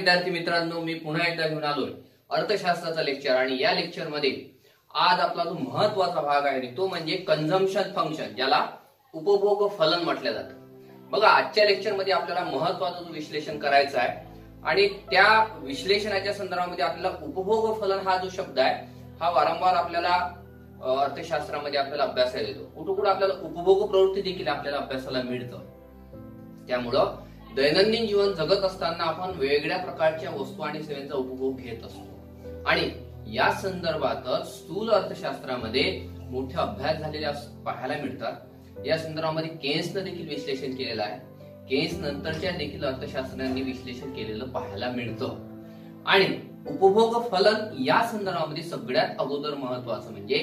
विद्यार्थी मित्रांनो, मी पुन्हा एकदा घेऊन आलोय अर्थशास्त्राचा लेक्चर आणि या लेक्चर मध्ये आज आपला जो महत्त्वाचा भाग आहे तो म्हणजे कंझम्पशन फंक्शन, ज्याला उपभोग फलन म्हटलं जातं. बघा, आजच्या लेक्चर मध्ये आपल्याला महत्त्वाचं जो विश्लेषण करायचं आहे आणि त्या विश्लेषणाच्या संदर्भामध्ये आपल्याला उपभोग फलन हा जो शब्द आहे हा वारंवार आपल्याला अर्थशास्त्रामध्ये आपल्याला अभ्यासायला येतो. कुठे आपल्याला उपभोग प्रवृत्ती देखील आपल्याला अभ्यासाला मिळतं. त्यामुळं दैनंदिन जीवन जगत असताना आपण वेगवेगळ्या प्रकारच्या वस्तू आणि सेवांचा उपभोग घेत असतो आणि या संदर्भात स्थूल अर्थशास्त्रामध्ये मोठे अभ्यास झालेले पाहायला मिळतात. या संदर्भामध्ये केन्सनं देखील विश्लेषण केलेलं आहे. केन्स नंतरच्या देखील अर्थशास्त्रज्ञांनी विश्लेषण केलेलं पाहायला मिळतं. आणि उपभोग फलन या संदर्भामध्ये सगळ्यात अगोदर महत्वाचं म्हणजे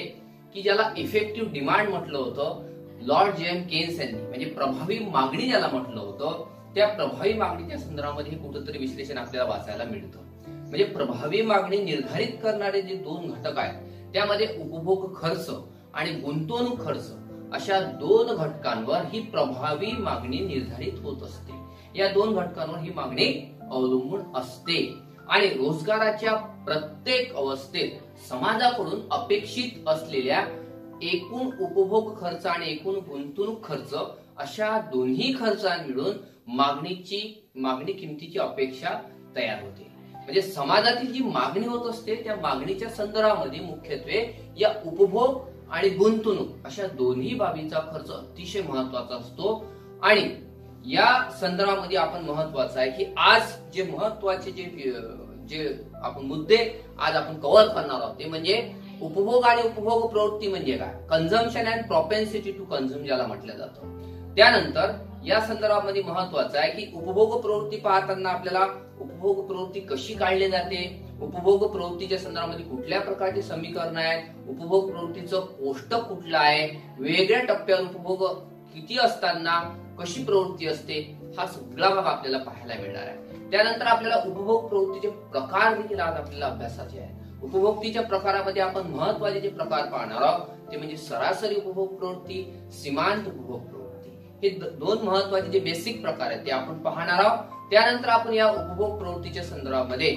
की ज्याला इफेक्टिव्ह डिमांड म्हटलं होतं लॉर्ड जेम्स केन्स यांनी, म्हणजे प्रभावी मागणी ज्याला म्हटलं होतं, त्या प्रभावी मागणीच्या संदर्भामध्ये कुठेतरी विश्लेषण आपल्याला वाचायला मिळतं. म्हणजे प्रभावी मागणी निर्धारित करणारे जे दोन घटक आहेत त्यामध्ये उपभोग खर्च आणि गुंतवणूक खर्च अशा दोन घटकांवर ही प्रभावी मागणी निर्धारित होत असते. या दोन घटकांवर ही मागणी अवलंबून असते आणि रोजगाराच्या प्रत्येक अवस्थेत समाजाकडून अपेक्षित असलेल्या एकूण उपभोग खर्च आणि एकूण गुंतवणूक खर्च अशा दोन्ही खर्चांना मिळून मागणी किमतीची अपेक्षा तयार होते. म्हणजे समाजातील जी मागणी होत असते त्या मागणीच्या संदर्भामध्ये मुख्यत्वे या उपभोग आणि गुंतवणूक अशा दोन्ही बाबींचा खर्च अतिशय महत्वाचा असतो. आणि या संदर्भामध्ये आपण महत्वाचं आहे की आज जे महत्वाचे जे आपण मुद्दे आज आपण कव्हर करणार आहोत ते म्हणजे उपभोग आणि उपभोग प्रवृत्ती म्हणजे काय, कंझम्पशन अँड प्रोपेन्सिटी टू कंझ्युम ज्याला म्हटलं जातं. त्यानंतर या संदर्भामध्ये महत्वाचं आहे की उपभोग प्रवृत्ती पाहताना आपल्याला उपभोग प्रवृत्ती कशी काढली जाते, उपभोग प्रवृत्तीच्या संदर्भामध्ये कुठल्या प्रकारचे समीकरण आहेत, उपभोग प्रवृत्तीचं कोष्टक कुठलं आहे, वेगवेगळ्या टप्प्यावर उपभोग किती असताना कशी प्रवृत्ती असते, हा सगळा भाग आपल्याला पाहायला मिळणार आहे. त्यानंतर आपल्याला उपभोग प्रवृत्तीचे प्रकार देखील आज आपल्याला अभ्यासाचे आहे. उपभोक्तीच्या प्रकारामध्ये आपण महत्वाचे जे प्रकार पाहणार आहोत ते म्हणजे सरासरी उपभोग प्रवृत्ती, सीमांत उपभोग प्रवृत्ती, हे दोन महत्वाचे जे बेसिक प्रकार आहेत ते आपण पाहणार आहोत. त्यानंतर आपण या उपभोग प्रवृत्तीच्या संदर्भामध्ये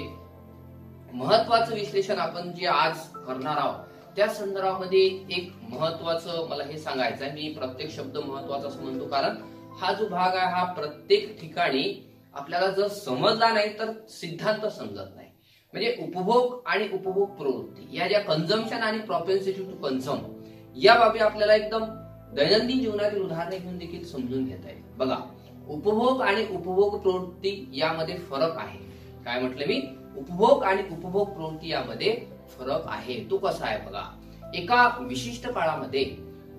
महत्वाचं विश्लेषण आपण जे आज करणार आहोत त्या संदर्भामध्ये एक महत्वाचं मला हे सांगायचं आहे. मी प्रत्येक शब्द महत्वाचा असं म्हणतो कारण हा जो भाग आहे हा प्रत्येक ठिकाणी आपल्याला जर समजला नाही तर सिद्धांत समजत नाही. म्हणजे उपभोग आणि उपभोग प्रवृत्ती या ज्या कंझम्पशन आणि प्रोपेन्सिटी टू कंझ्युम या बाबी आपल्याला एकदम दैनंदिन जीवनातील उदाहरणे घेऊन देखील समजून घेता येईल. बघा, उपभोग आणि उपभोग प्रवृत्ती यामध्ये फरक आहे. काय म्हटलं मी, उपभोग आणि उपभोग प्रवृत्ती यामध्ये फरक आहे. तो कसा आहे बघा, एका विशिष्ट काळामध्ये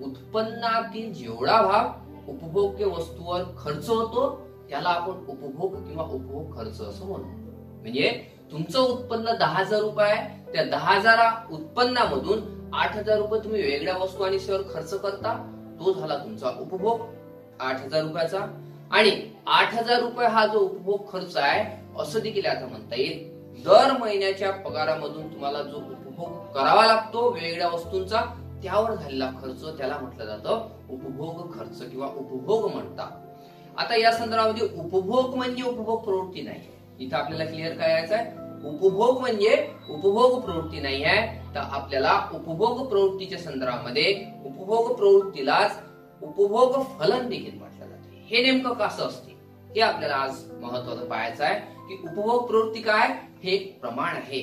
उत्पन्नातील जेवढा भाग उपभोग्य वस्तूवर खर्च होतो त्याला आपण उपभोग किंवा उपभोग खर्च असं म्हणू. म्हणजे तुमचं उत्पन्न 10,000 रुपये आहे, त्या 10,000 उत्पन्नामधून 8,000 रुपये तुम्ही वेगळ्या वस्तू आणि सेवेवर खर्च करता, तो झाला तुमचा उपभोग 8,000 रुपयाचा. आणि 8,000 रुपये हा जो उपभोग खर्च आहे असं देखील आता म्हणता येईल. दर महिन्याच्या पगारामधून तुम्हाला जो उपभोग करावा लागतो वेगवेगळ्या वस्तूंचा त्यावर झालेला खर्च त्याला म्हटलं जातं उपभोग खर्च किंवा उपभोग म्हणतात. आता या संदर्भामध्ये उपभोग म्हणजे उपभोग प्रवृत्ती नाही. इथं आपल्याला क्लिअर करायचं आहे, उपभोग म्हणजे उपभोग प्रवृत्ती नाही आहे. तर आपल्याला उपभोग प्रवृत्तीच्या संदर्भामध्ये उपभोग प्रवृत्तीलाच उपभोग फलन देखील म्हटलं जाते. हे नेमकं कसं असते हे आपल्याला आज महत्वाचं पाहायचं आहे की उपभोग प्रवृत्ती काय, हे एक प्रमाण आहे,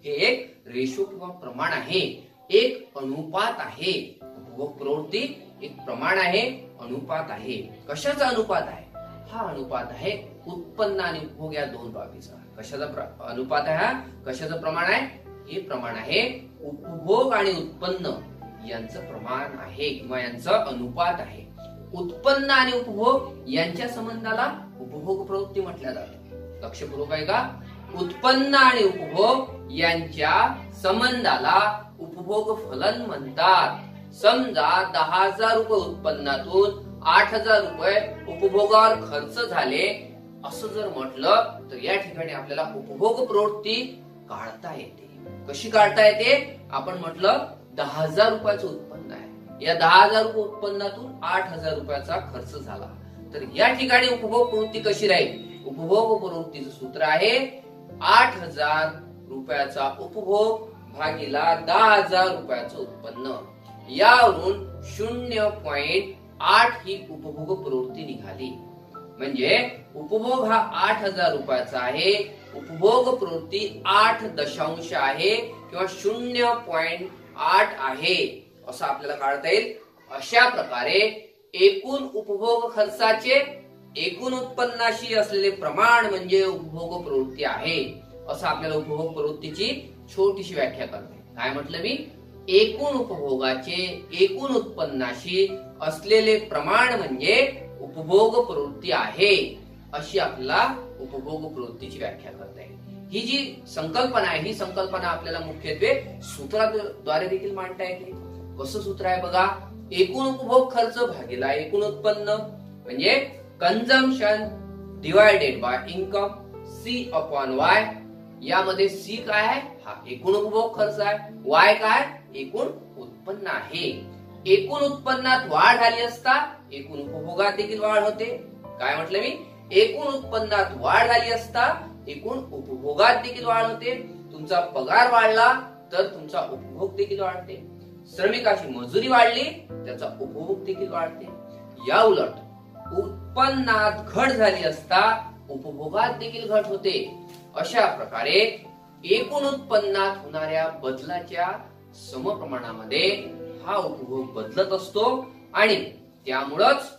हे एक रेशो किंवा प्रमाण आहे, एक अनुपात आहे. उपभोग प्रवृत्ती एक प्रमाण आहे, अनुपात आहे. कशाचा अनुपात आहे, हा अनुपात आहे उत्पन्न आणि उपभोग या दोन बाबीचा. कशाचा अनुपात आहे, हा कशाचं प्रमाण आहे, हे प्रमाण आहे उपभोग आणि उत्पन्न यांचं प्रमाण आहे किंवा यांचं अनुपात आहे. उत्पन्न आणि उपभोग यांच्या संबंधाला उपभोग प्रवृत्ती म्हटल्या जाते. लक्षपूर्वक आहे का, उत्पन्न आणि उपभोग यांच्या संबंधाला उपभोग फलन म्हणतात. समजा 10,000 रुपये उत्पन्नातून 8,000 रुपये उपभोगावर खर्च झाले असं जर म्हटलं तर या ठिकाणी आपल्याला उपभोग प्रवृत्ती काढता येते. कशी काढता येते, आपण म्हटलं 10,000 रुपयाचं उत्पन्न आहे, या 10,000 रुपये उत्पन्नातून 8,000 रुपयाचा खर्च झाला तर या ठिकाणी उपभोग प्रवृत्ती कशी राहील, उपभोग प्रवृत्तीचं सूत्र आहे 8,000 रुपयाचा उपभोग भागीला 10,000 रुपयाचं उत्पन्न, यावरून 0.8 ही उपभोग प्रवृत्ती निघाली. म्हणजे उपभोग हा 8,000 रुपयाचा आहे, उपभोग प्रवृत्ती 8 आहे किंवा 0.8 आहे असं आपल्याला काढता येईल. अशा प्रकारे एकूण उपभोग खर्चाचे एकूण उत्पन्नाशी असलेले प्रमाण म्हणजे उपभोग प्रवृत्ती आहे, असं आपल्याला उपभोग प्रवृत्तीची छोटीशी व्याख्या करते. काय म्हटलं मी? एकूण उपभोगाचे एकूण उत्पन्नाशी असलेले प्रमाण म्हणजे उपभोग प्रवृत्ती आहे, अशी आपल्याला उपभोग प्रवृत्तीची व्याख्या करता येईल. ही जी संकल्पना आहे, ही संकल्पना आपल्याला मुख्यत्वे सूत्राद्वारे देखील मांडता येते. कसं सूत्र आहे बघा, एकूण उपभोग खर्च भागीला एकूण उत्पन्न म्हणजे consumption divided by income C upon Y. यामध्ये C काय आहे? हा एकूण उपभोग खर्च आहे. Y काय? एकूण उत्पन्न आहे. एकूण उत्पन्नात वाढ झाली असता एकूण उपभोगात देखील वाढ होते. काय म्हटलं मी? एकूण उत्पन्नात वाढ झाली असता एकूण उपभोगात देखील वाढ होते. तुमचा पगार वाढला तर तुमचा उपभोग देखील वाढते. श्रमिकाची मजुरी वाढली त्याचा उपभोग देखील वाढते. या उलट उत्पन्नात घट झाली असता उपभोगात देखील घट होते. अशा प्रकारे एकूण उत्पन्नात होणाऱ्या बदलाच्या समप्रमाणामध्ये हा उपभोग बदलत असतो आणि त्यामुळेच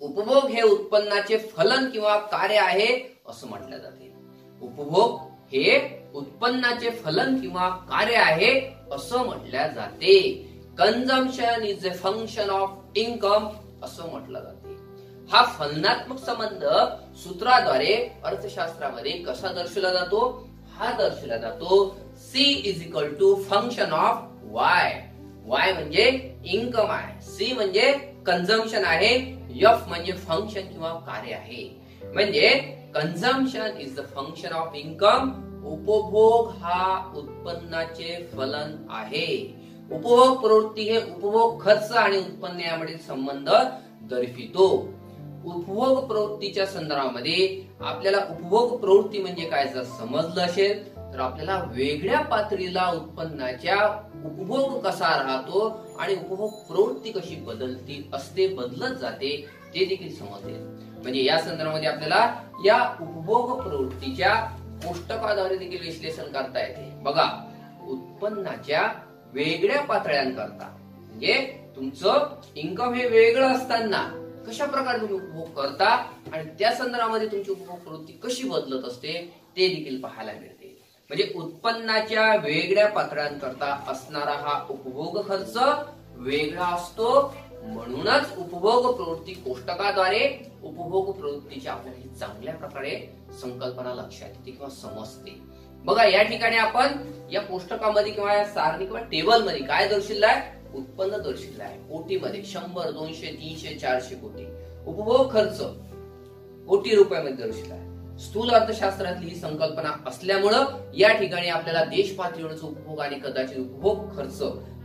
उपभोग हे उत्पन्नाचे फलन किंवा कार्य आहे असं म्हटलं जाते. उपभोग हे उत्पन्नाचे फलन किंवा कार्य आहे असं म्हटलं जाते. Consumption is a function of income असं म्हटलं जाते. हा फलनात्मक संबंध सूत्राद्वारे अर्थशास्त्रामध्ये कसा दर्शवला जातो? हा दर्शवला जातो C is equal to function of Y. Y म्हणजे इन्कम आहे, C म्हणजे कंझम्पशन आहे, F म्हणजे फंक्शन किंवा कार्य आहे. म्हणजे consumption is the function of income. उपभोग हा उत्पन्नाचे फलन आहे. उपभोग प्रवृत्ती हे उपभोग खर्च आणि उत्पन्न यामधील संबंध दर्शवितो. उपभोग प्रवृत्तीच्या संदर्भामध्ये आपल्याला उपभोग प्रवृत्ती म्हणजे काय जर समजलं असेल तर आपल्याला वेगळ्या पातळीला उत्पन्नाच्या उपभोग कसा राहतो आणि उपभोग प्रवृत्ती कशी बदलती असते, बदलत जाते ते देखील समजेल. म्हणजे या संदर्भामध्ये आपल्याला या उपभोग प्रवृत्तीच्या कोष्टकाद्वारे देखील विश्लेषण करता येते. बघा, उत्पन्नाच्या वेगळ्या पातळ्यांकरता म्हणजे तुमचं इन्कम हे वेगळं असताना कशा प्रकारे तुम्ही उपभोग करता आणि त्या संदर्भामध्ये तुमची उपभोग प्रवृत्ती कशी बदलत असते ते देखील पाहायला मिळते. म्हणजे उत्पन्नाच्या वेगळ्या पातळ्यांकरता असणारा हा उपभोग खर्च वेगळा असतो. म्हणूनच उपभोग प्रवृत्ती कोष्टकाद्वारे उपभोग प्रवृत्तीची आपल्याला ही चांगल्या प्रकारे संकल्पना लक्षात येते किंवा समजते. बघा, या ठिकाणी आपण या कोष्टकामध्ये किंवा या सारणी किंवा टेबल मध्ये काय दर्शविलं आहे? उत्पन्न दर्शविलं आहे. कोटीमध्ये 100, 200, 300, 400 कोटी. उपभोग खर्च कोटी रुपयामध्ये दर्शविला आहे. स्थूल अर्थशास्त्रातली ही संकल्पना असल्यामुळं या ठिकाणी आपल्याला देश पातळीवरचा उपभोग आणि कदाचित उपभोग खर्च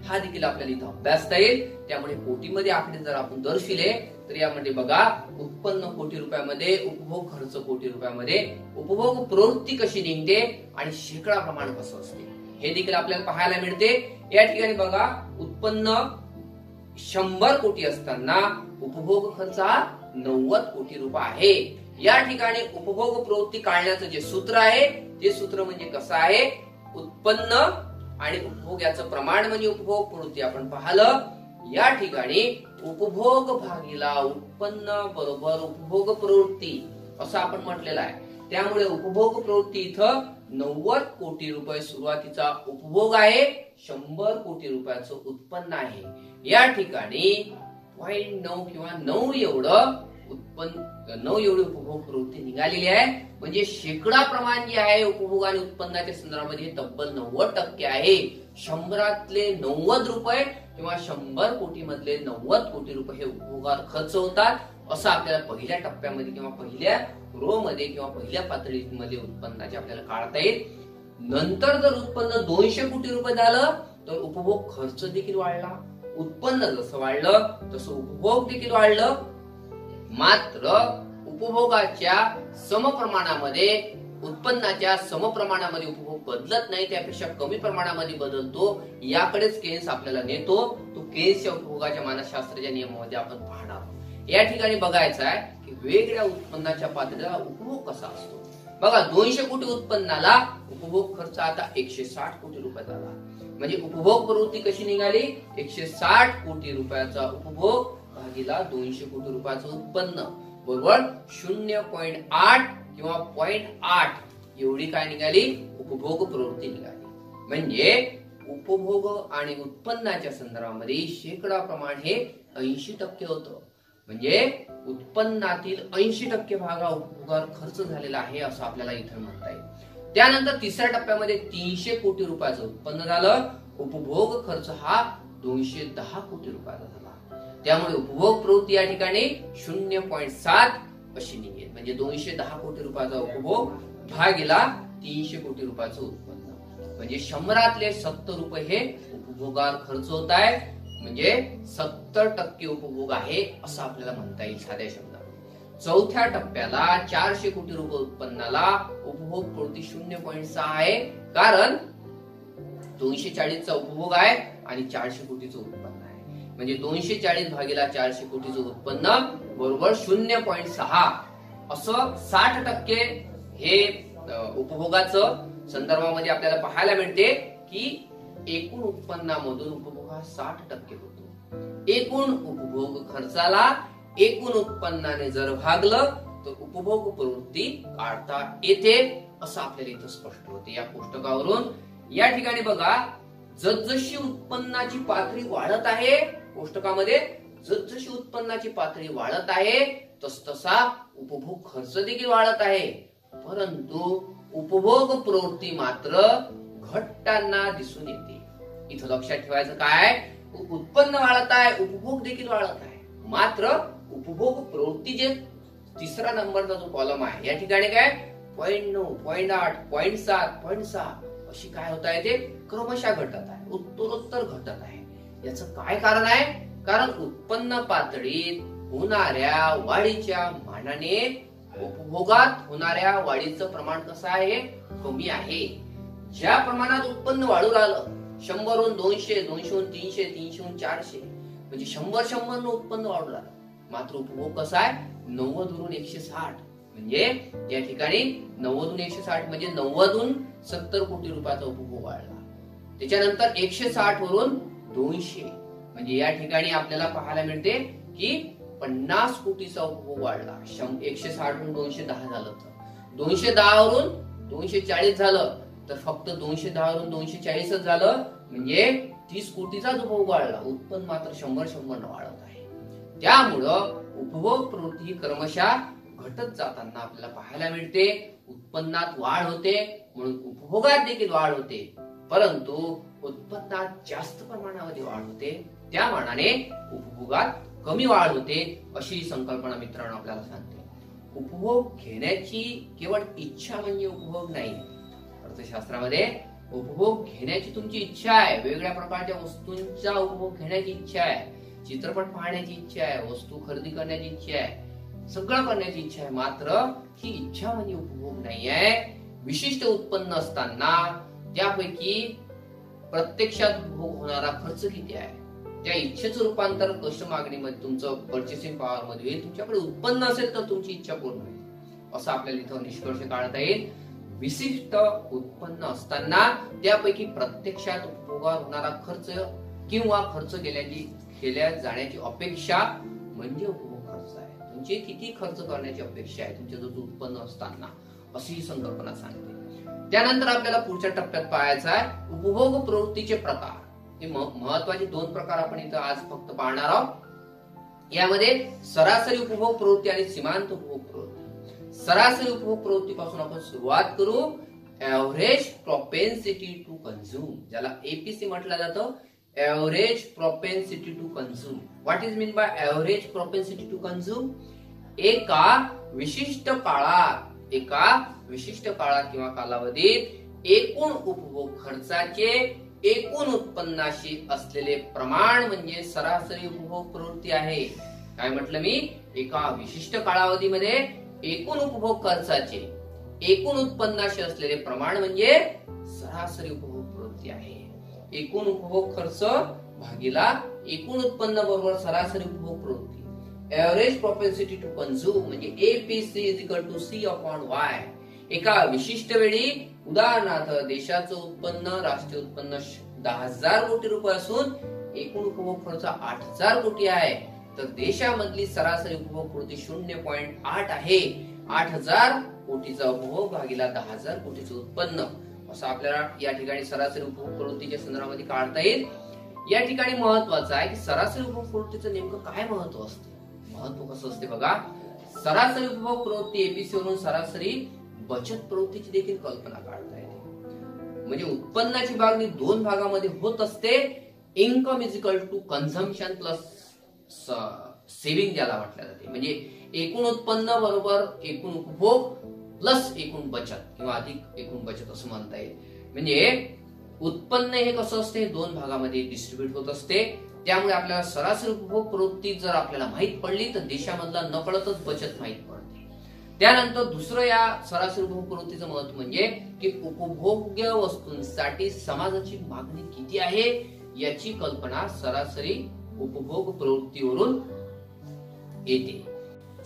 हा देखील आपल्याला इथं अभ्यासता येईल. त्यामुळे कोटीमध्ये आकडे जर आपण दर्शविले तर यामध्ये बघा, उत्पन्न कोटी रुपयामध्ये, उपभोग खर्च कोटी रुपयामध्ये, उपभोग प्रवृत्ती कशी निघते आणि शेकडा प्रमाण कसं असते हे देखील आपल्याला पाहायला मिळते. या ठिकाणी बघा, उत्पन्न 100 कोटी असताना उपभोग खर्च 90 कोटी रुपये आहे. या ठिकाणी उपभोग प्रवृत्ती काढण्याचं जे सूत्र आहे ते सूत्र म्हणजे कसं आहे? उत्पन्न आणि उपभोग याचं प्रमाण म्हणजे उपभोग प्रवृत्ती आपण पाहिलं. या ठिकाणी उपभोग भागीला उत्पन्न बरोबर उपभोग प्रवृत्ती असं आपण म्हटलेलं आहे. त्यामुळे उपभोग प्रवृत्ती इथं 90 कोटी रुपये सुरुवातीचा उपभोग आहे, 100 कोटी रुपयाचं उत्पन्न आहे. या ठिकाणी 0.9 किंवा 9 एवढं उत्पन्न, 9 एवढी उपभोग प्रवृत्ती निघालेली आहे. म्हणजे शेकडा प्रमाण जे आहे उपभोग आणि उत्पन्नाच्या संदर्भामध्ये तब्बल 90% आहे. 100तले 90 रुपये किंवा 100 कोटी मधले 90 कोटी रुपये हे उपभोगावर खर्च होतात असं आपल्याला पहिल्या टप्प्यामध्ये किंवा पहिल्या रो मध्ये किंवा पहिल्या पातळीमध्ये उत्पन्नाचे आपल्याला काढता येईल. नंतर जर उत्पन्न 200 कोटी रुपये झालं तर उपभोग खर्च देखील वाढला. उत्पन्न जसं वाढलं तसं उपभोग देखील वाढलं. मात्र उपभोगाच्या समप्रमाणामध्ये उत्पन्नाच्या समप्रमाणामध्ये उपभोग बदलत नाही, त्यापेक्षा कमी प्रमाणामध्ये बदलतो, याकडेच केन्स आपल्याला नेतो. तो केन्सच्या उपभोगाच्या मानसशास्त्राच्या नियमामध्ये आपण पाहणार आहोत. या ठिकाणी बघायचं आहे की वेगळ्या उत्पन्नाच्या पातळीला उपभोग कसा असतो. बघा, 200 कोटी उत्पन्नाला उपभोग खर्च आता 160 कोटी रुपये झाला. म्हणजे उपभोग प्रवृत्ती कशी निघाली, 160 कोटी रुपयाचा उपभोग भागीला 200 कोटी रुपयाचं उत्पन्न बरोबर 0.8 किंवा 0.8 एवढी काय निघाली, उपभोग प्रवृत्ती निघाली. म्हणजे उपभोग आणि उत्पन्नाच्या संदर्भामध्ये शेकडा प्रमाण हे 80% होतं. म्हणजे उत्पन्नातील 80% भाग हा उपभोगावर खर्च झालेला आहे असं आपल्याला इथं म्हणता येईल. त्यानंतर तिसऱ्या टप्प्यामध्ये 300 कोटी रुपयाचं उत्पन्न झालं. उपभोग खर्च हा 210 कोटी रुपयाचा झाला. त्यामुळे उपभोग प्रवृत्ती या ठिकाणी 0.7 अशी निघेल. म्हणजे 210 कोटी रुपयाचा उपभोग भागीला 300 कोटी रुपयाचं उत्पन्न. म्हणजे 100 70 रुपये हे उपभोगावर खर्च होत आहे. म्हणजे 70% उपभोग आहे असं आपल्याला म्हणता येईल साध्या शब्दात. चौथ्या टप्प्याला 400 कोटी रुपये उत्पन्नाला उपभोग प्रवृत्ती 0.6 आहे. कारण 240 चा उपभोग आहे आणि 400 कोटीचं उत्पन्न आहे. म्हणजे 240 भागीला 400 कोटीचं उत्पन्न बरोबर 0.6 असं 60% हे उपभोगाचं संदर्भामध्ये आपल्याला पाहायला मिळते की एकूण उत्पन्नामधून उपभोग हा 60% होतो. एकूण उपभोग खर्चाला एकूण उत्पन्नाने जर भागलं तर उपभोग प्रवृत्ती काढता येते असं आपल्याला इथं स्पष्ट होते या कोष्टकावरून. या ठिकाणी बघा, जसजशी उत्पन्नाची पातळी वाढत आहे, कोष्टकामध्ये जसजशी उत्पन्नाची पातळी वाढत आहे तसतसा उपभोग खर्च देखील वाढत आहे. परंतु उपभोग प्रवृत्ती मात्र घटताना दिसून येते. इथं लक्षात ठेवायचं काय, उत्पन्न वाढत आहे, उपभोग देखील वाढत आहे. मात्र उपभोग प्रवृत्ती जे तिसरा नंबरचा जो कॉलम आहे या ठिकाणी काय 0.9, 0.8, 0.7, 0.6 अशी काय होत आहे, ते क्रमशः घटत आहे, उत्तरोत्तर घटत आहे. याचं काय कारण आहे, कारण उत्पन्न पातळीत होणाऱ्या वाढीच्या मानाने उपभोगात होणाऱ्या वाढीचं प्रमाण कसं आहे, कमी आहे. ज्या प्रमाणात उत्पन्न वाढू राहिलं 100 200, 200 300, 300 400 म्हणजे 100 उत्पन्न वाढू राहिलं. मात्र उपभोग कसा आहे 90 160 म्हणजे या ठिकाणी 90 160 म्हणजे 90 70 कोटी रुपयाचा उपभोग वाढला. त्याच्यानंतर 160 वरून 200 म्हणजे या ठिकाणी आपल्याला पाहायला मिळते की 50 कोटीचा उपभोग वाढला. 160 वरून 210 झालं, तर 210 वरून 240 झालं, तर फक्त 210 वरून 240 झालं म्हणजे 30 कोटीचा उपभोग वाढला. उत्पन्न मात्र 100 वाढत आहे. त्यामुळं उपभोग प्रवृत्ती ही क्रमशः घटत जाताना आपल्याला पाहायला मिळते. उत्पन्नात वाढ होते म्हणून उपभोगात देखील वाढ होते, परंतु उत्पन्नात जास्त प्रमाणामध्ये वाढ होते त्या मानाने उपभोगात कमी वाढ होते अशी संकल्पना मित्रांनो आपल्याला सांगते. उपभोग घेण्याची केवळ इच्छा म्हणजे उपभोग नाही. अर्थशास्त्रामध्ये उपभोग घेण्याची तुमची इच्छा आहे, वेगवेगळ्या प्रकारच्या वस्तूंचा उपभोग घेण्याची इच्छा आहे, चित्रपट पाहण्याची इच्छा आहे, वस्तू खरेदी करण्याची इच्छा आहे, सगळं करण्याची इच्छा आहे. मात्र ही इच्छा म्हणजे उपभोग नाही आहे. विशिष्ट उत्पन्न असताना त्यापैकी प्रत्यक्षात उपभोग होणारा खर्च किती आहे, त्या इच्छेचं रूपांतर कष्ट मागणीमध्ये तुमचं परचेसिंग पॉवर मध्ये होईल. तुमच्याकडे उत्पन्न असेल तर तुमची इच्छा पूर्ण होईल असं आपल्याला इथं निष्कर्ष काढता येईल. विशिष्ट उत्पन्न असताना त्यापैकी प्रत्यक्षात उपभोगावर होणारा खर्च किंवा खर्च केल्या जाण्याची अपेक्षा म्हणजे उपभोग खर्च आहे. तुमची किती खर्च करण्याची अपेक्षा आहे तुमच्या जो उत्पन्न असताना, अशी ही संकल्पना सांगते. त्यानंतर आपल्याला पुढच्या टप्प्यात पाहायचा आहे उपभोग प्रवृत्तीचे प्रकार. हे महत्वाचे 2 प्रकार आपण इथं आज फक्त पाहणार आहोत. यामध्ये सरासरी उपभोग प्रवृत्ती आणि सीमांत उपभोग प्रवृत्ती. सरासरी उपभोग प्रवृत्तीपासून आपण सुरुवात करू. एव्हरेज प्रोपेन्सिटी टू कंझ्युम, ज्याला एपीसी म्हटलं जातं, average propensity to consume. What is mean by average propensity to consume? एका विशिष्ट काळात किंवा कालावधीत एकूण उपभोग खर्चाचे एकूण उत्पन्नाशी असलेले प्रमाण म्हणजे सरासरी उपभोग प्रवृत्ती आहे. काय म्हटलं मी? एका विशिष्ट कालावधीमध्ये एकूण उपभोग खर्चाचे एकूण उत्पन्नाशी असलेले प्रमाण म्हणजे सरासरी उपभोग प्रवृत्ती आहे. एकूण उपभोग खर्च भागीला एकूण उत्पन्न बरोबर सरासरी उपभोग प्रवृत्ती. एव्हरेज प्रोपेन्सिटी टू कन्झ्युम म्हणजे APC is equal to C upon Y. एका विशिष्ट वेळी उदाहरणार्थ देशाचं उत्पन्न राष्ट्रीय उत्पन्न 10,000 कोटी रुपये असून एकूण उपभोग खर्च 8,000 कोटी आहे, तर देशामधली सरासरी उपभोग प्रवृत्ती 0.8 आहे. 8,000 कोटीचा उपभोग भागीला 10,000 कोटीचं उत्पन्न असं आपल्याला या ठिकाणी सरासरी उपभोग प्रवृत्तीच्या संदर्भामध्ये काढता येईल. या ठिकाणी महत्वाचं आहे की सरासरी उपभोग प्रवृत्तीचं नेमकं काय महत्व असते. महत्व कसं असते बघा. सरासरी उपभोग प्रवृत्ती एपीसी वरून सरासरी बचत प्रवृत्तीची देखील कल्पना काढता येते. म्हणजे उत्पन्नाची विभागणी दोन भागामध्ये होत असते. Income is equal to consumption plus saving ज्याला म्हटलं जाते. म्हणजे एकूण उत्पन्न बरोबर एकूण उपभोग प्लस एकूण बचत किंवा अधिक एकूण बचत असं म्हणता येईल. म्हणजे उत्पन्न हे कसं असते दोन भागामध्ये डिस्ट्रीब्यूट होत असते. त्यामुळे आपल्याला सरासरी उपभोग प्रवृत्ती जर आपल्याला माहित पडली तर देशामधला नकळतच बचत माहित पडते. त्यानंतर दुसरं या सरासरी उपभोग प्रवृत्तीचं महत्व म्हणजे की उपभोग्य वस्तूंसाठी समाजाची मागणी किती आहे याची कल्पना सरासरी उपभोग प्रवृत्तीवरून येते.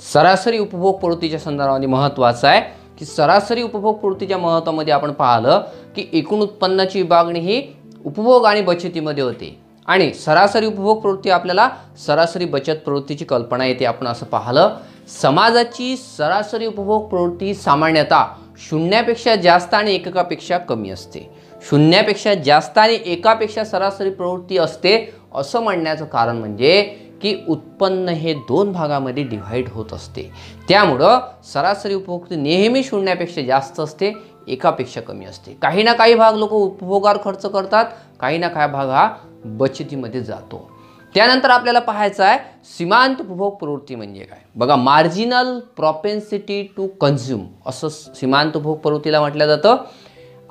सरासरी उपभोग प्रवृत्तीच्या संदर्भामध्ये महत्वाचं आहे की सरासरी उपभोग प्रवृत्तीच्या महत्वामध्ये आपण पाहिलं की एकूण उत्पन्नाची विभागणी ही उपभोग आणि बचतीमध्ये होते आणि सरासरी उपभोग प्रवृत्ती आपल्याला सरासरी बचत प्रवृत्तीची कल्पना येते. आपण असं पाहिलं समाजाची सरासरी उपभोग प्रवृत्ती सामान्यतः शून्यापेक्षा जास्त आणि एककापेक्षा कमी असते. शून्यापेक्षा जास्त आणि एकापेक्षा सरासरी प्रवृत्ती असते असं म्हणण्याचं कारण म्हणजे की उत्पन्न हे दोन भागामध्ये डिव्हाइड होत असते. त्यामुळं सरासरी उपभोग नेहमी शून्यापेक्षा जास्त असते, एकापेक्षा कमी असते. काही ना काही भाग लोक उपभोगावर खर्च करतात, काही ना काही भाग हा बचतीमध्ये जातो. त्यानंतर आपल्याला पाहायचं आहे सीमांत उपभोग प्रवृत्ती म्हणजे काय. बघा मार्जिनल प्रोपेन्सिटी टू कन्झ्युम असं सीमांत उपभोग प्रवृत्तीला म्हटलं जातं.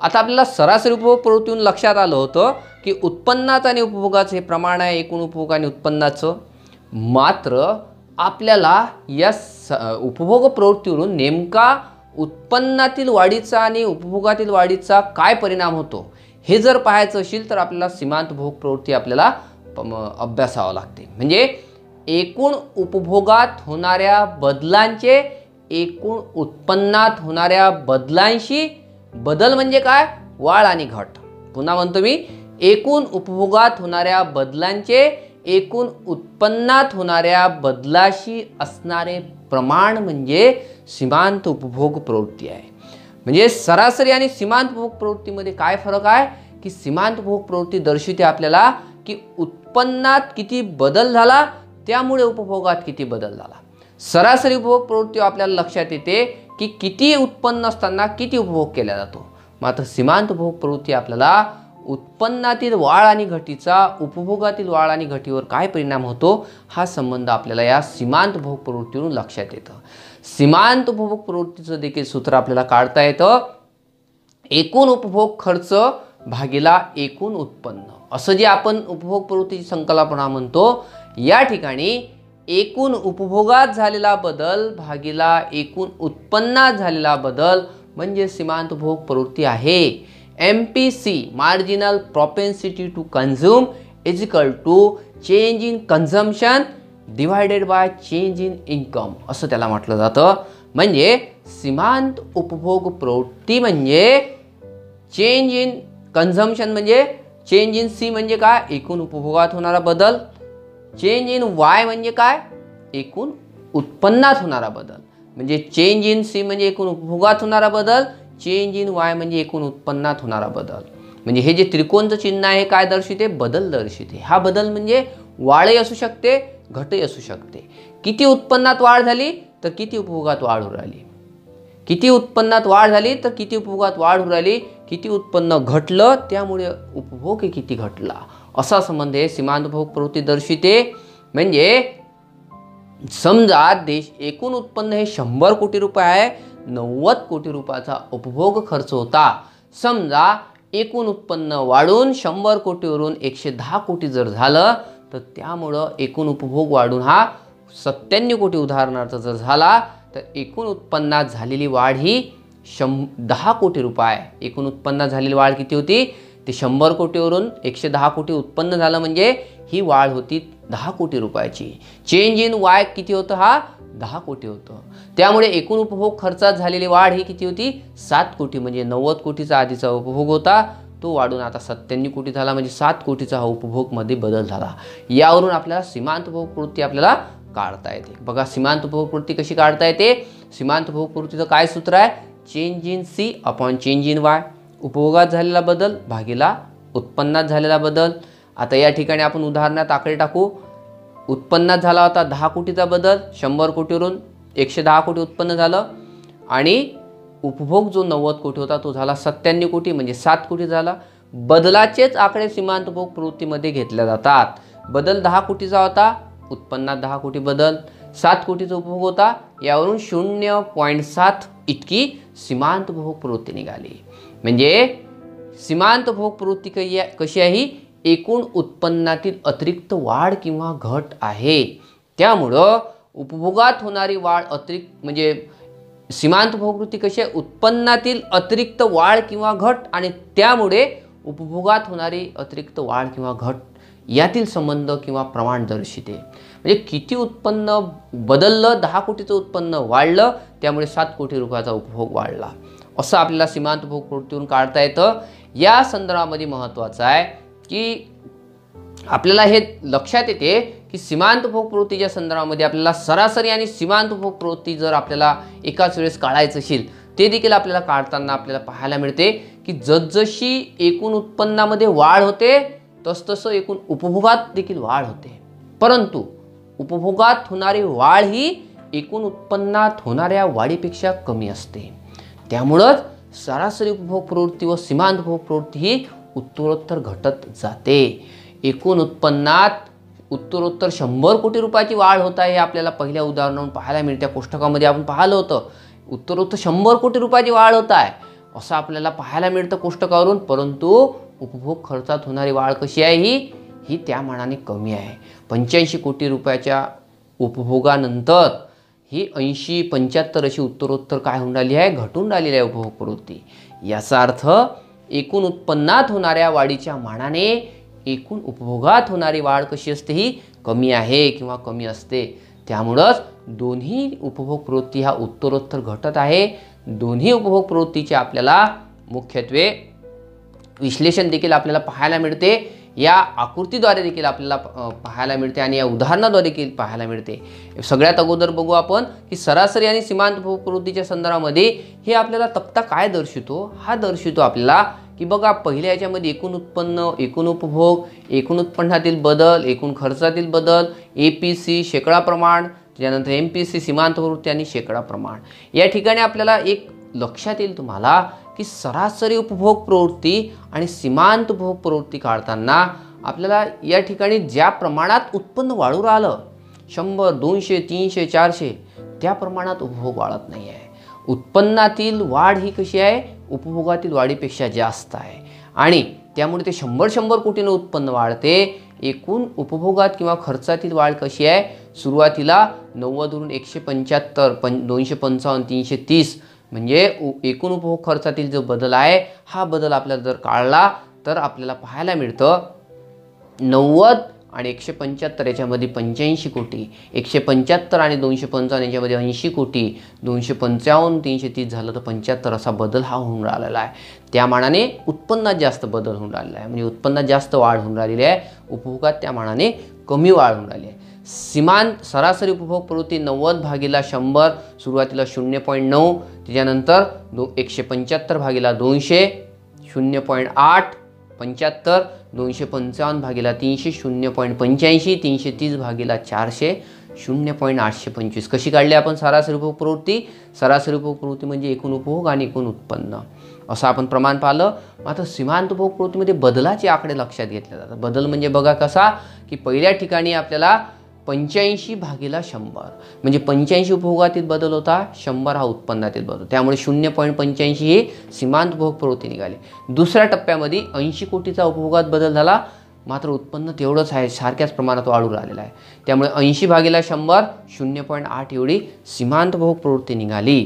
आता आपल्याला सरासरी उपभोग प्रवृत्तीतून लक्षात आलं होतं की उत्पन्नाचं आणि उपभोगाचं हे प्रमाण आहे एकूण उपभोग आणि उत्पन्नाचं. मात्र आपल्याला या उपभोग प्रवृत्तीवरून नेमका उत्पन्नातील वाढीचा आणि उपभोगातील वाढीचा काय परिणाम होतो हे जर पाहायचं असेल तर आपल्याला सीमांत उपभोग प्रवृत्ती आपल्याला अभ्यासावं लागते. म्हणजे एकूण उपभोगात होणाऱ्या बदलांचे एकूण उत्पन्नात होणाऱ्या बदलांशी, बदल म्हणजे काय वाढ आणि घट. पुन्हा म्हणतो मी एकूण उपभोगात होणाऱ्या बदलांचे एकूण उत्पन्नात होणाऱ्या बदलाशी असणारे प्रमाण म्हणजे सीमांत उपभोग प्रवृत्ती आहे. म्हणजे सरासरी आणि सीमांत उपभोग प्रवृत्तीमध्ये काय फरक आहे की सीमांत उपभोग प्रवृत्ती दर्शवते आपल्याला की उत्पन्नात किती बदल झाला त्यामुळे उपभोगात किती बदल झाला. सरासरी उपभोग प्रवृत्ती आपल्याला लक्षात येते की किती उत्पन्न असताना किती उपभोग केला जातो. मात्र सीमांत उपभोग प्रवृत्ती आपल्याला उत्पन्नातील वाढ आणि घटीचा उपभोगातील वाढ आणि घटीवर काय परिणाम होतो हा संबंध आपल्याला या सीमांत उपभोग प्रवृत्तीवरून लक्षात येतं. सीमांत उपभोग प्रवृत्तीचं देखील सूत्र आपल्याला काढता येतं एकूण उपभोग खर्च भागीला एकूण उत्पन्न. असं जे आपण उपभोग प्रवृत्तीची संकल्पना म्हणतो या ठिकाणी एकूण उपभोगात झालेला बदल भागीला एकूण उत्पन्नात झालेला बदल म्हणजे सीमांत उपभोग प्रवृत्ती आहे. MPC marginal propensity to consume is equal to change in consumption divided by change in income असं त्याला म्हटलं जातं. म्हणजे सीमांत उपभोग प्रवृत्ती म्हणजे चेंज इन कन्झम्पशन म्हणजे चेंज इन C म्हणजे काय एकूण उपभोगात होणारा बदल, चेंज इन Y म्हणजे काय एकूण उत्पन्नात होणारा बदल. म्हणजे चेंज इन C म्हणजे एकूण उपभोगात होणारा बदल, चेंज इन Y म्हणजे एकूण उत्पन्नात होणारा बदल. म्हणजे हे जे त्रिकोणचं चिन्ह आहे काय दर्शवते बदल दर्शवते. हा बदल म्हणजे वाढही असू शकते घटही असू शकते. किती उत्पन्नात वाढ झाली तर किती उपभोगात वाढ होऊ राहिली, किती उत्पन्नात वाढ झाली तर किती उपभोगात वाढ होऊ राहिली, किती उत्पन्न घटलं त्यामुळे उपभोग किती घटला असा संबंध आहे सीमांत उपभोग प्रवृत्ती दर्शवते. म्हणजे समजा देश एकूण उत्पन्न हे 100 कोटी रुपये आहे, 90 कोटी रुपयाचा उपभोग खर्च होता. समजा एकूण उत्पन्न वाढून 100 कोटीवरून 110 कोटी जर झालं तर त्यामुळं एकूण उपभोग वाढून हा 97 कोटी उदाहरणार्थ जर झाला तर एकूण उत्पन्नात झालेली वाढ ही 10 कोटी रुपये एकूण उत्पन्नात झालेली वाढ किती होती? ते 100 कोटीवरून 110 कोटी उत्पन्न झालं, म्हणजे ही वाढ होती 10 कोटी रुपयाची. चेंज इन वाय किती होतं? हा 10 कोटी होतं. त्यामुळे एकूण उपभोग खर्चात झालेली वाढ ही किती होती? 7 कोटी. म्हणजे 90 कोटीचा आधीचा उपभोग होता तो वाढून आता 97 कोटी झाला, म्हणजे 7 कोटीचा हा उपभोग मध्ये बदल झाला. यावरून आपल्याला सीमांत उपभोग प्रवृत्ती आपल्याला काढता येते. बघा सीमांत उपभोग प्रवृत्ती कशी काढता येते? सीमांत उपभोग प्रवृत्तीचं काय सूत्र आहे? Change in C upon change in Y. उपभोगात झालेला बदल भागिला उत्पन्नात झालेला बदल. आता या ठिकाणी आपण उदाहरणात आकडे टाकू. उत्पन्नात झाला होता 10 कोटीचा बदल, 100 कोटीवरून 110 कोटी उत्पन्न झालं, आणि उपभोग जो 90 कोटी होता तो झाला 97 कोटी, म्हणजे 7 कोटी झाला. बदलाचेच आकडे सीमांत उपभोग प्रवृत्तीमध्ये घेतले जातात. बदल 10 कोटीचा होता, उत्पन्नात 10 कोटी बदल, 7 कोटीचा उपभोग होता, यावरून 0.7 इतकी सीमांत उपभोग प्रवृत्ती निघाली. म्हणजे सीमांत उपभोग प्रवृत्ती कशी आहे? एकूण उत्पन्नातील अतिरिक्त वाढ किंवा घट आहे. त्यामुळं उपभोगात होणारी वाढ अतिरिक्त म्हणजे सीमांत उपभोग प्रवृत्ती कशी आहे? उत्पन्नातील अतिरिक्त वाढ किंवा घट, आणि त्यामुळे उपभोगात होणारी अतिरिक्त वाढ किंवा घट यातील संबंध किंवा प्रमाण दर्शिते. म्हणजे किती उत्पन्न बदललं? 10 कोटीचं उत्पन्न वाढलं, त्यामुळे 7 कोटी रुपयाचा उपभोग वाढला. असं आपल्याला सीमांत उपभोग प्रवृत्तीवरून काढता येतं. या संदर्भामध्ये महत्त्वाचं आहे की आपल्याला हे लक्षात येते की सीमांत उपभोग प्रवृत्तीच्या संदर्भामध्ये आपल्याला सरासरी आणि सीमांत उपभोग प्रवृत्ती जर आपल्याला एकाच वेळेस काढायचं असेल ते देखील आपल्याला काढताना आपल्याला पाहायला मिळते की जसजशी एकूण उत्पन्नामध्ये वाढ होते तसतसं एकूण उपभोगात देखील वाढ होते. परंतु उपभोगात होणारी वाढ ही एकूण उत्पन्नात होणाऱ्या वाढीपेक्षा कमी असते. त्यामुळंच सरासरी उपभोग प्रवृत्ती व सीमांत उपभोग प्रवृत्ती ही उत्तरोत्तर घटत जाते. एकूण उत्पन्नात उत्तरोत्तर 100 कोटी रुपयाची वाढ होत आहे हे आपल्याला पहिल्या उदाहरणावरून पाहायला मिळते. कोष्टकामध्ये आपण पाहिलं होतं उत्तरोत्तर 100 कोटी रुपयाची वाढ होत आहे असं आपल्याला पाहायला मिळतं कोष्टकावरून. परंतु उपभोग खर्चात होणारी वाढ कशी आहे? ही त्या मानाने कमी आहे. 85 कोटी रुपयाच्या उपभोगानंतर ही 80-75 अशी उत्तरोत्तर काय होऊन राहिली आहे? घटून राहिलेली आहे उपभोग प्रवृत्ती. याचा अर्थ एकूण उत्पन्नात होणाऱ्या वाढीच्या मानाने एकूण उपभोगात होणारी वाढ कशी असते? ही कमी आहे किंवा कमी असते. त्यामुळंच दोन्ही उपभोग प्रवृत्ती हा उत्तरोत्तर घटत आहे. दोन्ही उपभोग प्रवृत्तीचे आपल्याला मुख्यत्वे विश्लेषण देखील आपल्याला पाहायला मिळते. या आकृतीद्वारे देखील आपल्याला पाहायला मिळते आणि या उदाहरणाद्वारे देखील पाहायला मिळते. सगळ्यात अगोदर बघू आपण की सरासरी आणि सीमांत उपभोग प्रवृत्तीच्या संदर्भामध्ये हे आपल्याला तक्ता काय दर्शवतो? हा दर्शवतो आपल्याला की बघा पहिल्या याच्यामध्ये एकूण उत्पन्न, एकूण उपभोग, एकूण उत्पन्नातील बदल, एकूण खर्चातील बदल, APC शेकडा प्रमाण, त्यानंतर MPC सीमांत प्रवृत्ती आणि शेकडा प्रमाण. या ठिकाणी आपल्याला एक लक्षात येईल तुम्हाला की सरासरी उपभोग प्रवृत्ती आणि सीमांत उपभोग प्रवृत्ती काढताना आपल्याला या ठिकाणी ज्या प्रमाणात उत्पन्न वाढू राहिलं 100, 200, 300, 400 त्या प्रमाणात उपभोग वाढत नाही आहे. उत्पन्नातील वाढ ही कशी आहे? उपभोगातील वाढीपेक्षा जास्त आहे आणि त्यामुळे ते 100 कोटीनं उत्पन्न वाढते. एकूण उपभोगात किंवा खर्चातील वाढ कशी आहे? सुरुवातीला 90 वरून 175, 255, 330 म्हणजे एकूण उपभोग खर्चातील जो बदल आहे हा बदल आपल्याला जर काढला तर आपल्याला पाहायला मिळतं 90 आणि 175 याच्यामध्ये 85 कोटी, 175 आणि 255 याच्यामध्ये 80 कोटी, 255 330 झालं तर 75 असा बदल हा होऊन राहिलेला आहे. त्या मानाने उत्पन्नात जास्त बदल होऊन राहिलेला आहे. म्हणजे उत्पन्नात जास्त वाढ होऊन राहिलेली आहे, उपभोगात त्या मानाने कमी वाढ होऊन राहिली आहे. सीमांत सरासरी उपभोग प्रवृत्ती 90/100 सुरुवातीला 0.9, त्याच्यानंतर 175/200 0.8, 75, 255/300 0.85, 330/400 0.825. कशी काढली आपण सरासरी उपभोग प्रवृत्ती? सरासरी उपभोग प्रवृत्ती म्हणजे एकूण उपभोग आणि एकूण उत्पन्न असं आपण प्रमाण पाहिलं. मात्र सीमांत उपभोग प्रवृत्तीमध्ये बदलाचे आकडे लक्षात घेतले जातात. बदल म्हणजे बघा कसा की पहिल्या ठिकाणी आपल्याला 85/100 म्हणजे 85 उपभोगातील बदल होता, 100 हा उत्पन्नातील बदल, त्यामुळे 0.85 ही सीमांत उपभोग प्रवृत्ती निघाली. दुसऱ्या टप्प्यामध्ये 80 कोटीचा उपभोगात बदल झाला, मात्र उत्पन्न तेवढंच आहे, सारख्याच प्रमाणात वाढू राहिलेलं आहे. त्यामुळे 80/100 0.8 एवढी सीमांत उपभोग प्रवृत्ती निघाली.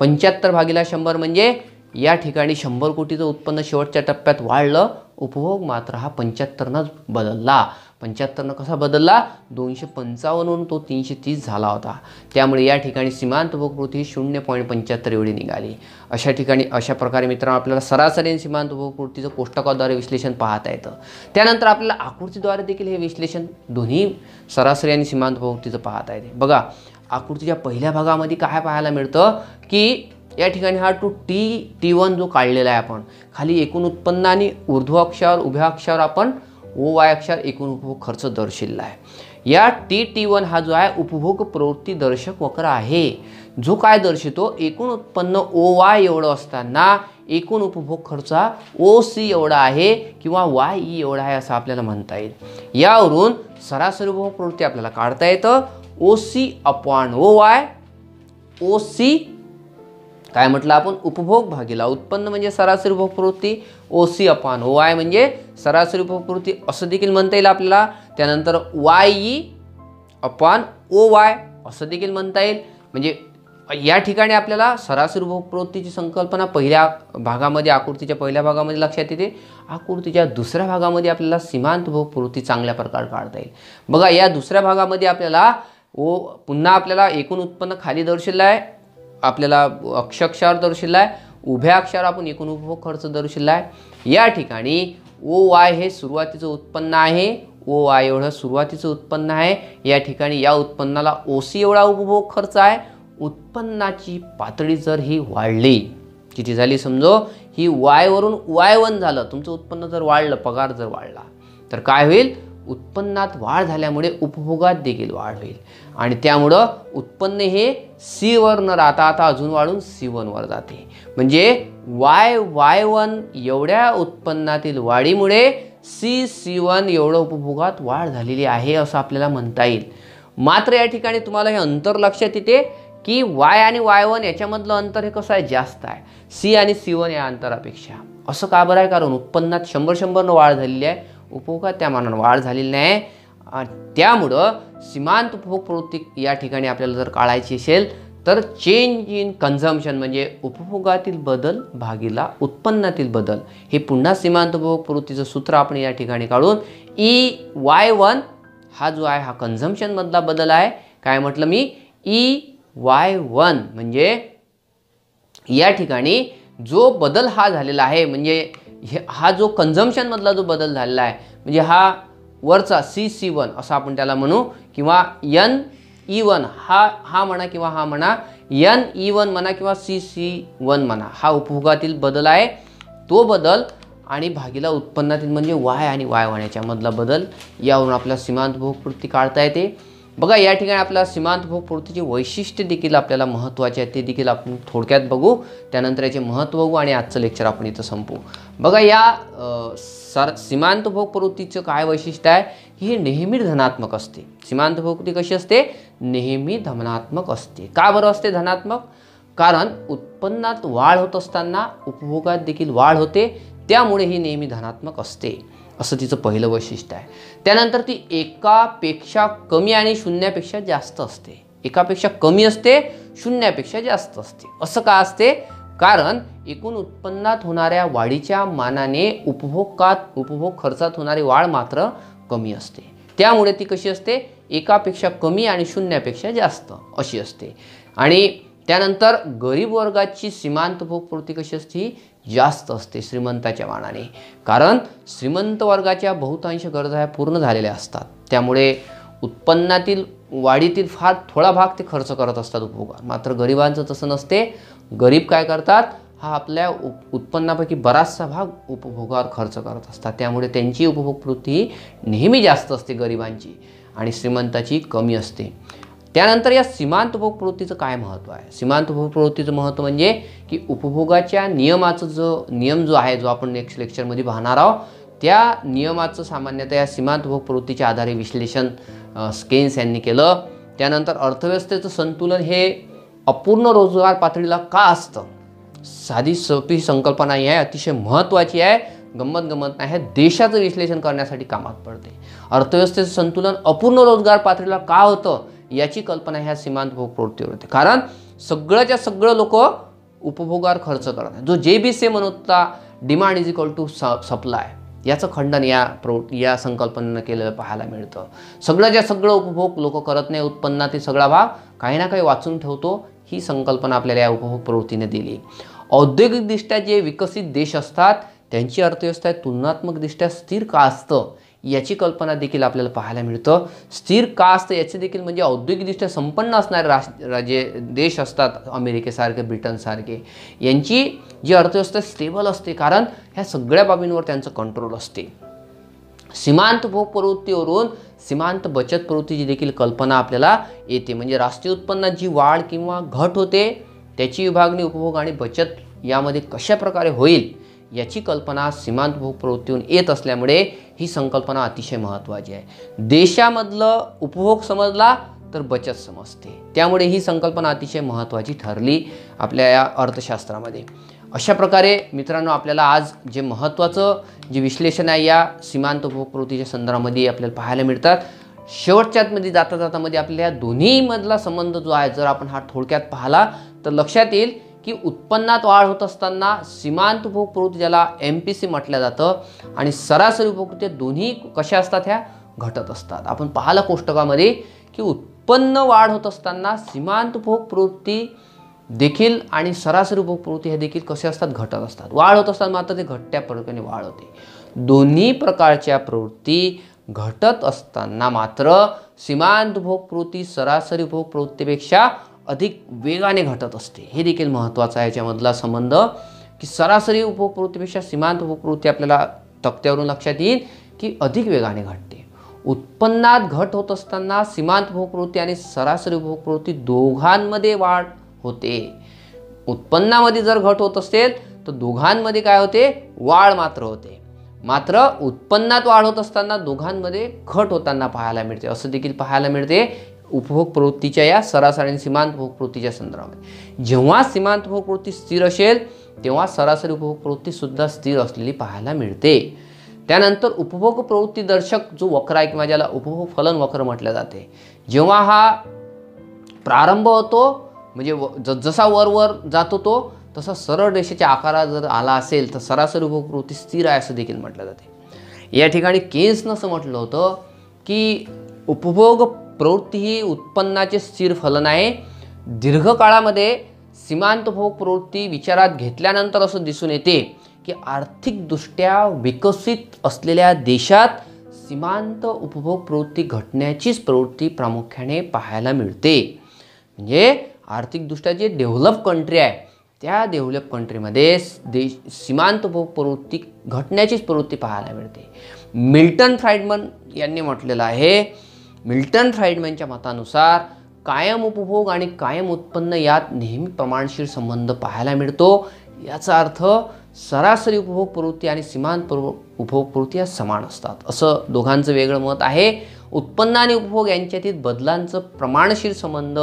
75 भागिले 100 म्हणजे या ठिकाणी 100 कोटीचं उत्पन्न शेवटच्या टप्प्यात वाढलं, उपभोग मात्र हा 75नंच बदलला. 75 कसा बदलला? 255 वरून तो 330 झाला होता. त्यामुळे या ठिकाणी सीमांत उपभोगपूर्ती 0.75 एवढी निघाली. अशा प्रकारे मित्रांनो आपल्याला सरासरी आणि सीमांत उपभोगपूर्तीचं कोष्टकाद्वारे विश्लेषण पाहता येतं. त्यानंतर आपल्याला आकृतीद्वारे देखील हे विश्लेषण दोन्ही सरासरी आणि सीमांत उपभोगपूर्तीचं पाहता येते. बघा आकृतीच्या पहिल्या भागामध्ये काय पाहायला मिळतं की या ठिकाणी हा टू T1 जो काढलेला आहे आपण, खाली एकूण उत्पन्न आणि ऊर्ध्व अक्षावर उभ्या अक्षावर आपण OY अक्षर एकूण उपभोग खर्च दर्शविला आहे. या T1 हा जो आहे उपभोग प्रवृत्ती दर्शक वक्र आहे, जो काय दर्शवतो एकूण उत्पन्न OY एवढं असताना एकूण उपभोग खर्च OC एवढा आहे किंवा YE एवढा आहे असं आपल्याला म्हणता येईल. यावरून सरासरी उपभोग प्रवृत्ती आपल्याला काढता येतं. OC/OY. OC काय म्हटलं आपण? उपभोग भागिला उत्पन्न म्हणजे सरासरी उपभोग प्रवृत्ती. OC/OY म्हणजे सरासरी उपभोग प्रवृत्ती असं देखील म्हणता येईल आपल्याला. त्यानंतर YE/OY असं देखील म्हणता येईल. म्हणजे या ठिकाणी आपल्याला सरासरी उपभोग प्रवृत्तीची संकल्पना पहिल्या भागामध्ये, आकृतीच्या पहिल्या भागामध्ये लक्षात येते. आकृतीच्या दुसऱ्या भागामध्ये आपल्याला सीमांत उपभोग प्रवृत्ती चांगल्या प्रकारे काढता येईल. बघा या दुसऱ्या भागामध्ये आपल्याला पुन्हा आपल्याला एकूण उत्पन्न खाली दर्शविलं आहे, आपल्याला अक्ष अक्षावर दर्शविला आहे, उभ्या अक्षावर आपण एकूण उपभोग खर्च दर्शविला आहे. या ठिकाणी OY हे सुरुवातीचं उत्पन्न आहे, OY एवढं सुरुवातीचं उत्पन्न आहे. या ठिकाणी या उत्पन्नाला OC एवढा उपभोग खर्च आहे. उत्पन्नाची पातळी जर ही वाढली, किती झाली समजो, ही Y वरून Y1 झालं, तुमचं उत्पन्न जर वाढलं, पगार जर वाढला तर काय होईल? उत्पन्नात वाढ झाल्यामुळे उपभोगात देखील वाढ होईल आणि त्यामुळं उत्पन्न हे C वर न राहता आता अजून वाढून C1 वर जाते. म्हणजे Y1 एवढ्या उत्पन्नातील वाढीमुळे C1 एवढं उपभोगात वाढ झालेली आहे असं आपल्याला म्हणता येईल. मात्र या ठिकाणी तुम्हाला हे अंतर लक्षात येते की Y आणि Y1 याच्यामधलं अंतर हे कसं आहे? जास्त आहे C आणि C1 या अंतरापेक्षा. असं का बरं आहे? कारण उत्पन्नात 100 वाढ झालेली आहे, उपभोगात त्या मानानं वाढ झालेली नाही. त्यामुळं सीमांत उपभोग प्रवृत्ती या ठिकाणी आपल्याला जर काढायची असेल तर चेंज इन कन्झम्पशन म्हणजे उपभोगातील बदल भागिला उत्पन्नातील बदल, हे पुन्हा सीमांत उपभोग प्रवृत्तीचं सूत्र आपण या ठिकाणी काढून EY1 हा जो आहे हा कन्झम्पशन मधला बदल आहे. काय म्हटलं मी? EY1 म्हणजे या ठिकाणी जो बदल हा झालेला आहे, म्हणजे हा जो कन्झम्पशन मधला जो बदल झालेला आहे, म्हणजे हा वरचा C1 असं आपण त्याला म्हणू, किंवा NE1 हा म्हणा किंवा हा म्हणा, NE1 म्हणा किंवा C1 म्हणा, हा उपभोगातील बदल आहे. तो बदल आणि भागिला उत्पन्नातील म्हणजे Y आणि Y1 याच्यामधला बदल, यावरून आपल्याला सीमांत उपभोग प्रवृत्ती काढता येते. बघा या ठिकाणी आपल्याला सीमांत उपभोग प्रवृत्तीची वैशिष्ट्य देखील आपल्याला महत्त्वाचे आहेत, ते देखील आपण थोडक्यात बघू. त्यानंतर याचे महत्त्व बघू आणि आजचं लेक्चर आपण इथं संपवू. बघा या सीमांत उपभोग प्रवृत्तीचं काय वैशिष्ट्य आहे की हे नेहमी धनात्मक असते. सीमांत उपभोग प्रवृत्ती कशी असते? नेहमी धनात्मक असते. का बरं असते धनात्मक? कारण उत्पन्नात वाढ होत असताना उपभोगात देखील वाढ होते, त्यामुळे ही नेहमी धनात्मक असते, असं तिचं पहिलं वैशिष्ट्य आहे. त्यानंतर ती एकापेक्षा कमी आणि शून्यापेक्षा जास्त असते. एकापेक्षा कमी असते, शून्यापेक्षा जास्त असते. असं का असते? कारण एकूण उत्पन्नात होणाऱ्या वाढीच्या मानाने उपभोग खर्चात होणारी वाढ मात्र कमी असते. त्यामुळे ती कशी असते? एकापेक्षा कमी आणि शून्यापेक्षा जास्त अशी असते. आणि त्यानंतर गरीब वर्गाची सीमांत उपभोग प्रवृत्ती कशी असते? जास्त असते श्रीमंताच्या मानाने. कारण श्रीमंत वर्गाच्या बहुतांश गरजा पूर्ण झालेल्या असतात, त्यामुळे उत्पन्नातील वाढीतील फार थोडा भाग ते खर्च करत असतात उपभोगात. मात्र गरिबांचं तसं नसते. गरीब काय करतात? हा आपल्या उत्पन्नापैकी बराचसा भाग उपभोगावर खर्च करत असतात, त्यामुळे त्यांची उपभोग प्रवृत्ती नेहमी जास्त असते गरिबांची आणि श्रीमंताची कमी असते. त्यानंतर या सीमांत उपभोग प्रवृत्तीचं काय महत्त्व आहे? सीमांत उपभोग प्रवृत्तीचं महत्त्व म्हणजे की उपभोगाच्या नियमाचं नियम जो आहे, जो आपण नेक्स्ट लेक्चरमध्ये पाहणार आहोत, त्या नियमाचं सामान्यतः या सीमांत उपभोग प्रवृत्तीच्या आधारे विश्लेषण स्केन्स यांनी केलं. त्यानंतर अर्थव्यवस्थेचं संतुलन हे अपूर्ण रोजगार पातळीला का असतं? साधी सोपी संकल्पना ही आहे, अतिशय महत्त्वाची आहे, गंमत नाही, देशाचं विश्लेषण करण्यासाठी कामात पडते. अर्थव्यवस्थेचं संतुलन अपूर्ण रोजगार पातळीला का होतं याची कल्पना ह्या सीमांत उपभोग प्रवृत्तीवर होते. कारण सगळ्याच्या सगळं लोक उपभोगावर खर्च करत आहे. जो JBC म्हणत होता demand is equal to supply, याचं खंडन या संकल्पनेनं केलेलं पाहायला मिळतं. सगळं उपभोग लोक करत नाही, उत्पन्नातील सगळा भाग काही ना काही वाचून ठेवतो, ही संकल्पना आपल्याला या उपभोग प्रवृत्तीने दिली. औद्योगिकदृष्ट्या जे विकसित देश असतात त्यांची अर्थव्यवस्था तुलनात्मकदृष्ट्या स्थिर का असतं याची कल्पना देखील आपल्याला पाहायला मिळतं. स्थिर का असतं याचे देखील म्हणजे औद्योगिकदृष्ट्या संपन्न असणारे जे देश असतात अमेरिकेसारखे, ब्रिटनसारखे, यांची जी अर्थव्यवस्था स्टेबल असते, कारण ह्या सगळ्या बाबींवर त्यांचं कंट्रोल असते. सीमांत उपभोग प्रवृत्तीवरून सीमांत बचत प्रवृत्तीची देखील कल्पना आपल्याला येते. म्हणजे राष्ट्रीय उत्पन्नात जी वाढ किंवा घट होते त्याची विभागणी उपभोग आणि बचत यामध्ये कशा प्रकारे होईल याची कल्पना सीमांत उपभोग प्रवृत्तीवरून येत असल्यामुळे ही संकल्पना अतिशय महत्त्वाची आहे. देशामधलं उपभोग समजला तर बचत समजते, त्यामुळे ही संकल्पना अतिशय महत्त्वाची ठरली आपल्या या अर्थशास्त्रामध्ये. अशा प्रकारे मित्रांनो आपल्याला आज जे महत्त्वाचं जे विश्लेषण आहे या सीमांत उपभोग प्रवृत्तीच्या संदर्भामध्ये आपल्याला पाहायला मिळतात. शेवटच्यामध्ये जाता मध्ये आपल्या या दोन्हीमधला संबंध जो आहे जर आपण हा थोडक्यात पाहिला तर लक्षात येईल की उत्पन्नात वाढ होत असताना सीमांत उपभोग प्रवृत्ती ज्याला MPC म्हटलं जातं आणि सरासरी उपभोग प्रवृत्ती दोन्ही कशा असतात, ह्या घटत असतात. आपण पाहिलं कोष्टकामध्ये की उत्पन्न वाढ होत असताना सीमांत उपभोग प्रवृत्ती देखील आणि सरासरी उपभोग प्रवृत्ती हे देखील कसे असतात, घटत असतात. वाढ होत असताना मात्र ते घटत्या प्रकारे वाढ होते. दोन्ही प्रकारच्या प्रवृत्ती घटत असताना मात्र सीमांत उपभोग प्रवृत्ती सरासरी उपभोग प्रवृत्तीपेक्षा अधिक वेगाने घटत असते. हे देखील महत्त्वाचं आहे याच्यामधला संबंध की सरासरी उपभोग प्रवृत्तीपेक्षा सीमांत उपभोग प्रवृत्ती आपल्याला तक्त्यावरून लक्षात येईल की अधिक वेगाने घटते. उत्पन्नात घट होत असताना सीमांत उपभोग प्रवृत्ती आणि सरासरी उपभोग प्रवृत्ती दोघांमध्ये वाढ होते. उत्पन्नामध्ये जर घट होत असेल तर दोघांमध्ये काय होते, वाढ मात्र होते. मात्र उत्पन्नात वाढ होत असताना दोघांमध्ये घट होताना पाहायला मिळते. असं देखील पाहायला मिळते उपभोग प्रवृत्तीच्या या सरासरी आणि सीमांत उपभोग प्रवृत्तीच्या संदर्भामध्ये. जेव्हा सीमांत उपभोग प्रवृत्ती स्थिर असेल तेव्हा सरासरी उपभोग प्रवृत्ती सुद्धा स्थिर असलेली पाहायला मिळते. त्यानंतर उपभोग प्रवृत्ती दर्शक जो वक्र आहे किंवा ज्याला उपभोग फलन वक्र म्हटले जाते, जेव्हा हा प्रारंभ होतो म्हणजे जसा वर जातो तो तसा सरळ रेषेच्या आकारात जर आला असेल तर सरासरी उपभोग प्रवृत्ती स्थिर आहे असं देखील म्हटलं जाते. या ठिकाणी केन्सनं असं म्हटलं होतं की उपभोग प्रवृत्ती ही उत्पन्नाचे स्थिर फलन आहे. दीर्घकाळामध्ये सीमांत उपभोग प्रवृत्ती विचारात घेतल्यानंतर असं दिसून येते की आर्थिकदृष्ट्या विकसित असलेल्या देशात सीमांत उपभोग प्रवृत्ती घटण्याचीच प्रवृत्ती प्रामुख्याने पाहायला मिळते. म्हणजे आर्थिकदृष्ट्या जे डेव्हलप कंट्री आहे त्या डेव्हलप कंट्रीमध्ये सीमांत उपभोग प्रवृत्ती घटण्याचीच प्रवृत्ती पाहायला मिळते. मिल्टन फ्राइडमन यांनी म्हटलेलं आहे, मिल्टन फ्राइडमनच्या मतानुसार कायम उपभोग आणि कायम उत्पन्न यात नेहमी प्रमाणशीर संबंध पाहायला मिळतो. याचा अर्थ सरासरी उपभोग प्रवृत्ती आणि सीमांत उपभोग प्रवृत्ती या समान असतात असं दोघांचं वेगळं मत आहे. उत्पन्न आणि उपभोग यांच्यातील बदलांचं प्रमाणशीर संबंध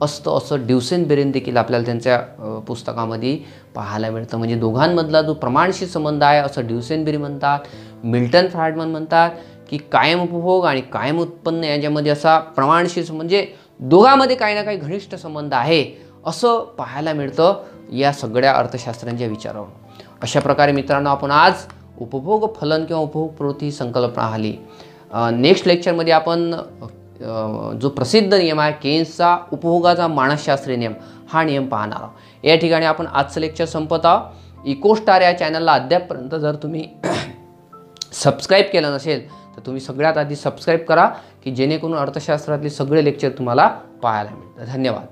असतं असं ड्युसेनबेरीने देखील आपल्याला त्यांच्या पुस्तकामध्ये पाहायला मिळतं. म्हणजे दोघांमधला जो प्रमाणशीर संबंध आहे असं ड्युसेनबेरी म्हणतात. मिल्टन फ्राइडमन म्हणतात की कायम उपभोग आणि कायम उत्पन्न यांच्यामध्ये असा प्रमाणशीर म्हणजे दोघांमध्ये काही ना काही घनिष्ठ संबंध आहे असं पाहायला मिळतं या सगळ्या अर्थशास्त्रांच्या विचारावरून. अशा प्रकारे मित्रांनो आपण आज उपभोग फलन किंवा उपभोग प्रवृत्ती ही संकल्पना आली. नेक्स्ट लेक्चरमध्ये आपण जो प्रसिद्ध नियम आहे केन्सचा उपभोगाचा मानसशास्त्रीय नियम हा नियम पाहणार आहोत. या ठिकाणी आपण आजचं लेक्चर संपत आहोत. इकोस्टार या चॅनलला अद्यापपर्यंत जर तुम्ही सबस्क्राईब केलं नसेल तर तुम्ही सगळ्यात आधी सबस्क्राईब करा की जेणेकरून अर्थशास्त्रातले सगळे लेक्चर तुम्हाला पाहायला मिळतात. धन्यवाद.